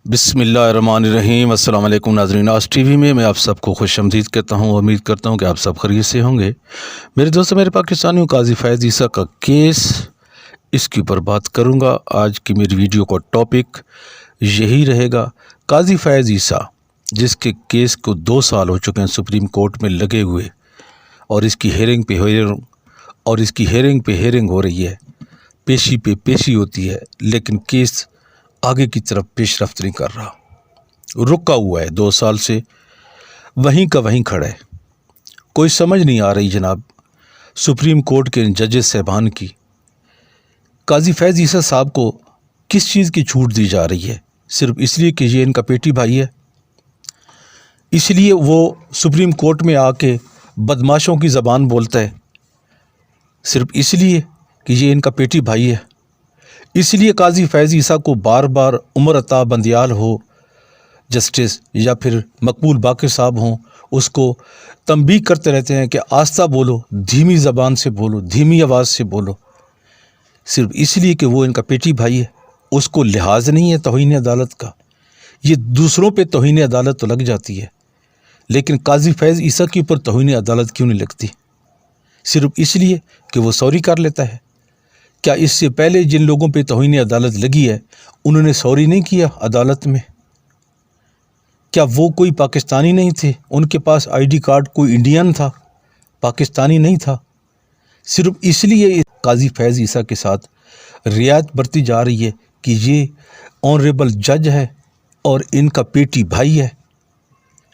बिस्मिल्लाहिर्रहमानिर्रहीम। अस्सलाम वालेकुम नाज़रीन। आज टीवी में मैं आप सबको खुशामदीद कहता हूँ। उम्मीद करता हूँ कि आप सब खैरियत से होंगे। मेरे दोस्तों, मेरे पाकिस्तानियों, काजी फैज़ ईसा का केस, इसके ऊपर बात करूँगा। आज की मेरी वीडियो का टॉपिक यही रहेगा। काजी फैज़ ईसा, जिसके केस को 2 साल हो चुके हैं सुप्रीम कोर्ट में लगे हुए, और इसकी हेयरिंग पे हेयरिंग हो रही है, पेशी पे पेशी होती है, लेकिन केस आगे की तरफ पेशरफ्त नहीं कर रहा, रुका हुआ है। 2 साल से वहीं का वहीं खड़ा है। कोई समझ नहीं आ रही जनाब सुप्रीम कोर्ट के जजेस साहबान की, काजी फैज़ ईसा साहब को किस चीज़ की छूट दी जा रही है? सिर्फ इसलिए कि ये इनका पेटी भाई है, इसलिए वो सुप्रीम कोर्ट में आके बदमाशों की ज़बान बोलता है? सिर्फ इसलिए कि ये इनका पेटी भाई है, इसलिए काजी फैज़ ईसा को बार बार उमर अता बंदियाल हो जस्टिस या फिर मकबूल बाक़िर साहब हों, उसको तंबीह करते रहते हैं कि आस्ता बोलो, धीमी ज़बान से बोलो, धीमी आवाज़ से बोलो, सिर्फ इसलिए कि वो इनका पेटी भाई है। उसको लिहाज नहीं है तौहीन अदालत का। ये दूसरों पे तौहीन अदालत तो लग जाती है, लेकिन काजी फैज़ ईसा के ऊपर तौहीन अदालत क्यों नहीं लगती? सिर्फ इसलिए कि वो सॉरी कर लेता है। क्या इससे पहले जिन लोगों पे तौहीन अदालत लगी है, उन्होंने सॉरी नहीं किया अदालत में? क्या वो कोई पाकिस्तानी नहीं थे? उनके पास आईडी कार्ड कोई इंडियन था, पाकिस्तानी नहीं था? सिर्फ इसलिए काजी फैज़ ईसा के साथ रियायत बरती जा रही है कि ये ऑनरेबल जज है और इनका पेटी भाई है।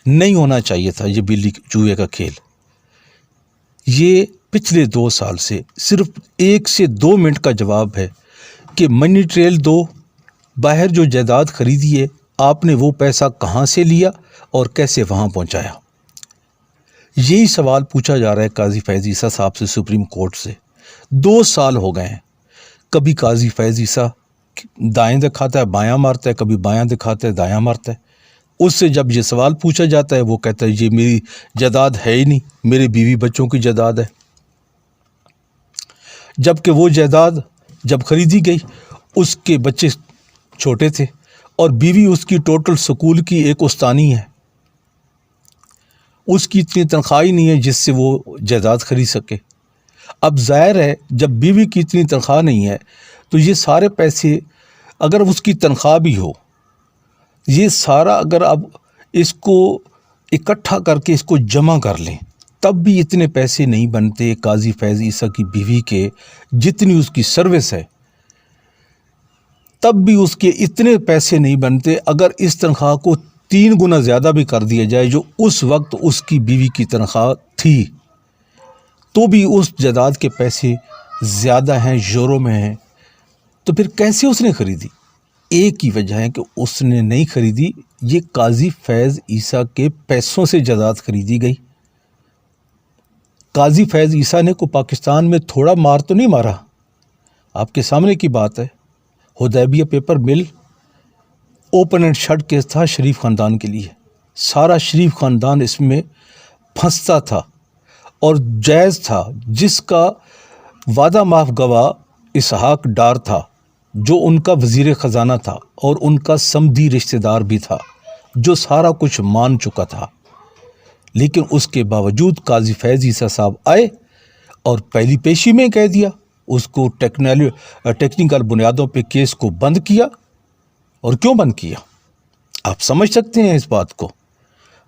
नहीं होना चाहिए था ये बिल्ली चूहे का खेल। ये पिछले 2 साल से सिर्फ 1 से 2 मिनट का जवाब है कि मनी ट्रेल दो, बाहर जो जायदाद खरीदी है, आपने वो पैसा कहाँ से लिया और कैसे वहाँ पहुँचाया? यही सवाल पूछा जा रहा है काजी फैज़ ईसा साहब से सुप्रीम कोर्ट से। 2 साल हो गए हैं। कभी काजी फैज़ ईसा दाएं दिखाता है बायां मारता है, कभी बायां दिखाता है दायां मारता है। उससे जब ये सवाल पूछा जाता है, वो कहता है ये मेरी जायदाद है ही नहीं, मेरे बीवी बच्चों की जायदाद है। जबकि वो जायदाद जब खरीदी गई, उसके बच्चे छोटे थे और बीवी उसकी टोटल स्कूल की एक उस्तानी है। उसकी इतनी तनख्वाह ही नहीं है जिससे वो जायदाद खरीद सके। अब ज़ाहिर है, जब बीवी की इतनी तनख्वाह नहीं है, तो ये सारे पैसे, अगर उसकी तनख्वाह भी हो, ये सारा अगर अब इसको इकट्ठा करके इसको जमा कर लें, तब भी इतने पैसे नहीं बनते काजी फैज़ ईसा की बीवी के। जितनी उसकी सर्विस है, तब भी उसके इतने पैसे नहीं बनते। अगर इस तनख्वाह को 3 गुना ज़्यादा भी कर दिया जाए जो उस वक्त उसकी बीवी की तनख्वाह थी, तो भी उस जायदाद के पैसे ज़्यादा हैं, यूरो में हैं। तो फिर कैसे उसने ख़रीदी? एक ही वजह है कि उसने नहीं ख़रीदी, ये काजी फैज़ ईसा के पैसों से जायदाद खरीदी गई। काजी फैज़ ईसा ने को पाकिस्तान में थोड़ा मार तो नहीं मारा। आपके सामने की बात है, Hudaibiya paper mill open and shut case था शरीफ ख़ानदान के लिए। सारा शरीफ ख़ानदान इसमें फंसता था और जायज़ था, जिसका वादा माफ गवाह इसहाक डार था, जो उनका वज़ीर ख़जाना था और उनका समधी रिश्तेदार भी था, जो सारा कुछ मान चुका था। लेकिन उसके बावजूद काजी फैज़ ईसा साहब आए और पहली पेशी में कह दिया, उसको टेक्निकल बुनियादों पे केस को बंद किया। और क्यों बंद किया? आप समझ सकते हैं इस बात को।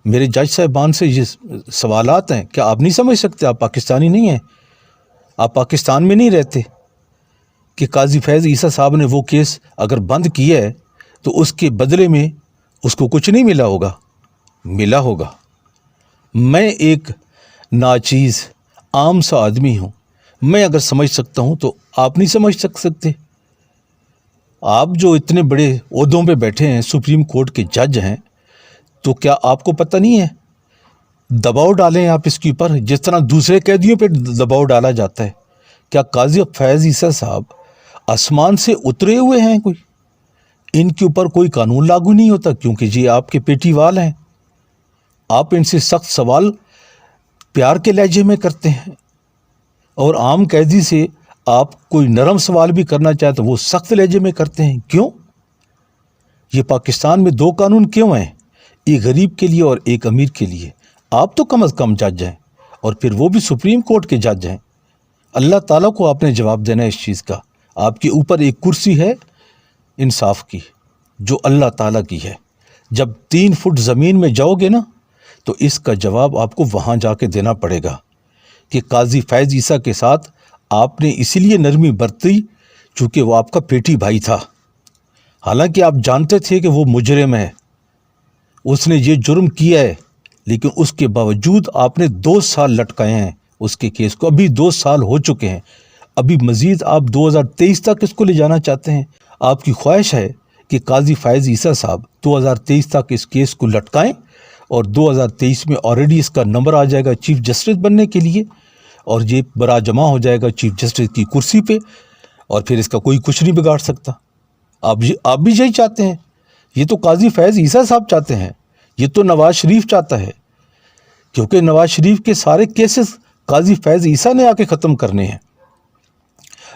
मेरे जज साहबान से ये सवालात हैं, क्या आप नहीं समझ सकते? आप पाकिस्तानी नहीं हैं, आप पाकिस्तान में नहीं रहते कि काजी फैज़ ईसा साहब ने वो केस अगर बंद किया है तो उसके बदले में उसको कुछ नहीं मिला होगा? मिला होगा। मैं एक नाचीज़ आम सा आदमी हूँ, मैं अगर समझ सकता हूँ तो आप नहीं समझ सकते? आप जो इतने बड़े ओहदों पे बैठे हैं, सुप्रीम कोर्ट के जज हैं, तो क्या आपको पता नहीं है? दबाव डालें आप इसके ऊपर, जिस तरह दूसरे कैदियों पे दबाव डाला जाता है। क्या काजी फैज़ ईसा साहब आसमान से उतरे हुए हैं? कोई इनके ऊपर कोई कानून लागू नहीं होता, क्योंकि ये आपके पेटीवाल हैं। आप इनसे सख्त सवाल प्यार के लहजे में करते हैं, और आम कैदी से आप कोई नरम सवाल भी करना चाहे तो वो सख्त लहजे में करते हैं। क्यों? یہ پاکستان میں دو قانون کیوں ہیں؟ ایک غریب کے لیے اور ایک امیر کے لیے۔ آپ تو کم از کم جج ہیں، اور پھر وہ بھی سپریم کورٹ کے جج ہیں۔ اللہ تعالیٰ کو آپ نے جواب دینا ہے اس چیز کا۔ آپ کے اوپر ایک کرسی ہے انصاف کی، جو اللہ تعالیٰ کی ہے۔ جب 3 فٹ زمین میں جاؤ گے نا، تو اس کا جواب آپ کو وہاں جا کے دینا پڑے گا کہ قاضی فیض عیسیٰ کے ساتھ آپ نے اسی لیے نرمی برتی چونکہ وہ آپ کا پیٹی بھائی تھا، حالانکہ آپ جانتے تھے کہ وہ مجرم ہے، اس نے یہ جرم کیا ہے، لیکن اس کے باوجود آپ نے 2 سال لٹکائے ہیں اس کے کیس کو۔ ابھی 2 سال ہو چکے ہیں، ابھی مزید آپ 2023 تک اس کو لے جانا چاہتے ہیں۔ آپ کی خواہش ہے کہ قاضی فیض عیسیٰ صاحب 2023 تک اس کیس کو لٹکائیں، اور 2023 میں آلریڈی اس کا نمبر آ جائے گا چیف جسٹس بننے کے لیے، اور یہ برا جمع ہو جائے گا چیف جسٹس کی کرسی پہ، اور پھر اس کا کوئی کچھ نہیں بگاڑ سکتا۔ آپ بھی یہی چاہتے ہیں؟ یہ تو قاضی فیض عیسیٰ صاحب چاہتے ہیں، یہ تو نواز شریف چاہتا ہے، کیونکہ نواز شریف کے سارے کیسز قاضی فیض عیسیٰ نے آ کے ختم کرنے ہیں۔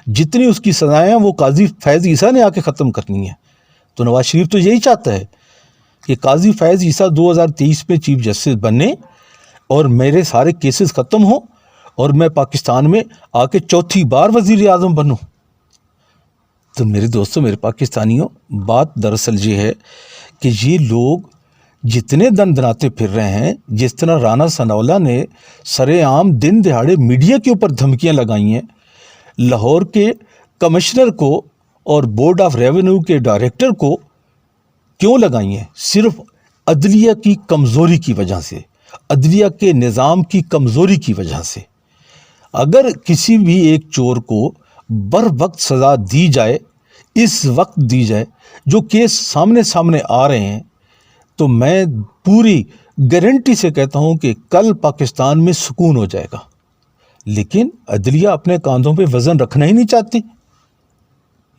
جتنی اس کی سزائیں ہیں وہ قاضی فیض عیسیٰ نے آ کے ختم کرنی ہیں۔ تو نواز شریف تو یہی چاہتا ہے کہ قاضی فیض عیسیٰ 2023 میں چیف جسٹس بننے اور میرے سارے کیسز ختم ہوں، اور میں پاکستان میں آ کے 4تھی بار وزیر اعظم بنوں۔ تو میرے دوستو، میرے پاکستانیوں، بات دراصل یہ ہے کہ یہ لوگ جتنے دن دناتے پھر رہے ہیں، جس طرح رانا ثناءاللہ نے سرے عام دن دہاڑے میڈیا کے اوپر دھمکیاں لگائی ہیں، لاہور کے کمشنر کو اور بورڈ آف ریونیو کے ڈائریکٹر کو کیوں لگائی ہیں؟ صرف عدلیہ کی کمزوری کی وجہ سے، عدلیہ کے نظام کی کمزوری کی وجہ سے۔ اگر کسی بھی ایک چور کو بر وقت سزا دی جائے، اس وقت دی جائے جو کیس سامنے آ رہے ہیں، تو میں پوری گارنٹی سے کہتا ہوں کہ کل پاکستان میں سکون ہو جائے گا۔ لیکن عدلیہ اپنے کاندھوں پہ وزن رکھنا ہی نہیں چاہتی۔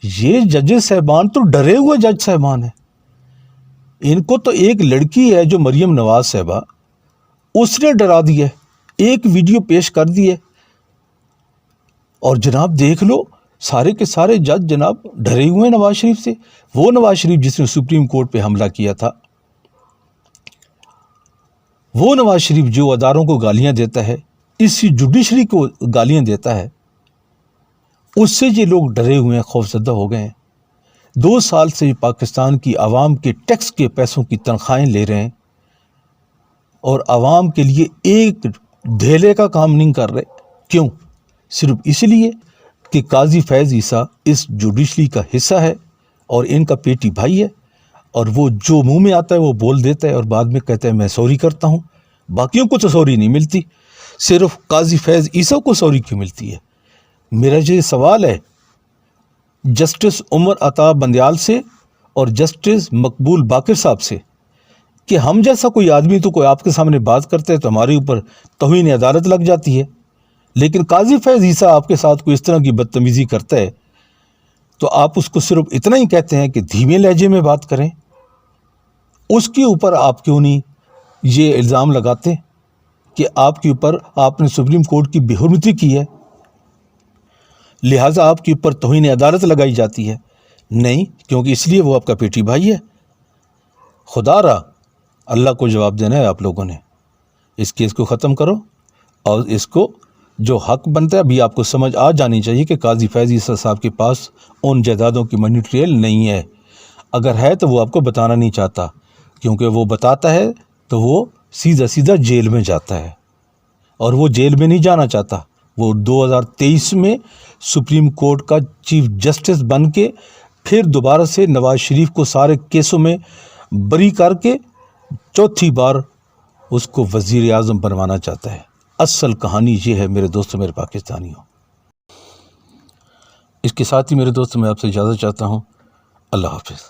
یہ ججز صاحبان تو ڈرے ہوئے جج صاحبان ہیں۔ ان کو تو ایک لڑکی ہے جو مریم نواز صاحبہ، اس نے ڈرا دیا ہے، ایک ویڈیو پیش کر دی ہے، اور جناب دیکھ لو سارے کے سارے جج جناب ڈرے ہوئے ہیں نواز شریف سے۔ وہ نواز شریف جس نے سپریم کورٹ پہ حملہ کیا تھا، وہ نواز شریف جو اداروں کو گالیاں دیتا ہے، اسی جوڈیشری کو گالیاں دیتا ہے، اس سے یہ لوگ ڈرے ہوئے ہیں، خوفزدہ ہو گئے ہیں۔ 2 سال سے پاکستان کی عوام کے ٹیکس کے پیسوں کی تنخواہیں لے رہے ہیں، اور عوام کے لیے ایک ڈھیلے کا کام نہیں کر رہے۔ کیوں؟ صرف اس لیے کہ قاضی فیض عیسیٰ اس جوڈیشری کا حصہ ہے اور ان کا پیٹی بھائی ہے، اور وہ جو منہ میں آتا ہے وہ بول دیتا ہے، اور بعد میں کہتا ہے میں سوری کرتا ہوں۔ باقیوں کو تو سوری نہیں ملتی، صرف قاضی فیض عیسیٰ کو سوری کیوں ملتی ہے؟ میرا یہ سوال ہے جسٹس عمر عطا بندیال سے اور جسٹس مقبول باقر صاحب سے، کہ ہم جیسا کوئی آدمی تو کوئی آپ کے سامنے بات کرتا ہے تو ہمارے اوپر توہین عدالت لگ جاتی ہے، لیکن قاضی فیض عیسیٰ آپ کے ساتھ کوئی اس طرح کی بدتمیزی کرتا ہے تو آپ اس کو صرف اتنا ہی کہتے ہیں کہ دھیمے لہجے میں بات کریں۔ اس کے اوپر آپ کیوں نہیں یہ الزام لگاتے کہ آپ کے اوپر آپ نے سپریم کورٹ کی بے حرمتی کی ہے، لہٰذا آپ کے اوپر توہین عدالت لگائی جاتی ہے؟ نہیں، کیونکہ اس لیے وہ آپ کا پیٹی بھائی ہے۔ خدا را اللہ کو جواب دینا ہے آپ لوگوں نے۔ اس کیس کو ختم کرو، اور اس کو جو حق بنتا ہے ابھی آپ کو سمجھ آ جانی چاہیے کہ قاضی فیض عیسیٰ صاحب کے پاس ان جائیدادوں کی منی ٹریل نہیں ہے۔ اگر ہے تو وہ آپ کو بتانا نہیں چاہتا، کیونکہ وہ بتاتا ہے تو وہ سیدھا جیل میں جاتا ہے، اور وہ جیل میں نہیں جانا چاہتا۔ وہ 2023 میں سپریم کورٹ کا چیف جسٹس بن کے پھر دوبارہ سے نواز شریف کو سارے کیسوں میں بری کر کے 4تھی بار اس کو وزیر اعظم بنوانا چاہتا ہے۔ اصل کہانی یہ ہے میرے دوستوں، میرے پاکستانیوں۔ اس کے ساتھ ہی میرے دوستوں میں آپ سے اجازت چاہتا ہوں۔ اللہ حافظ۔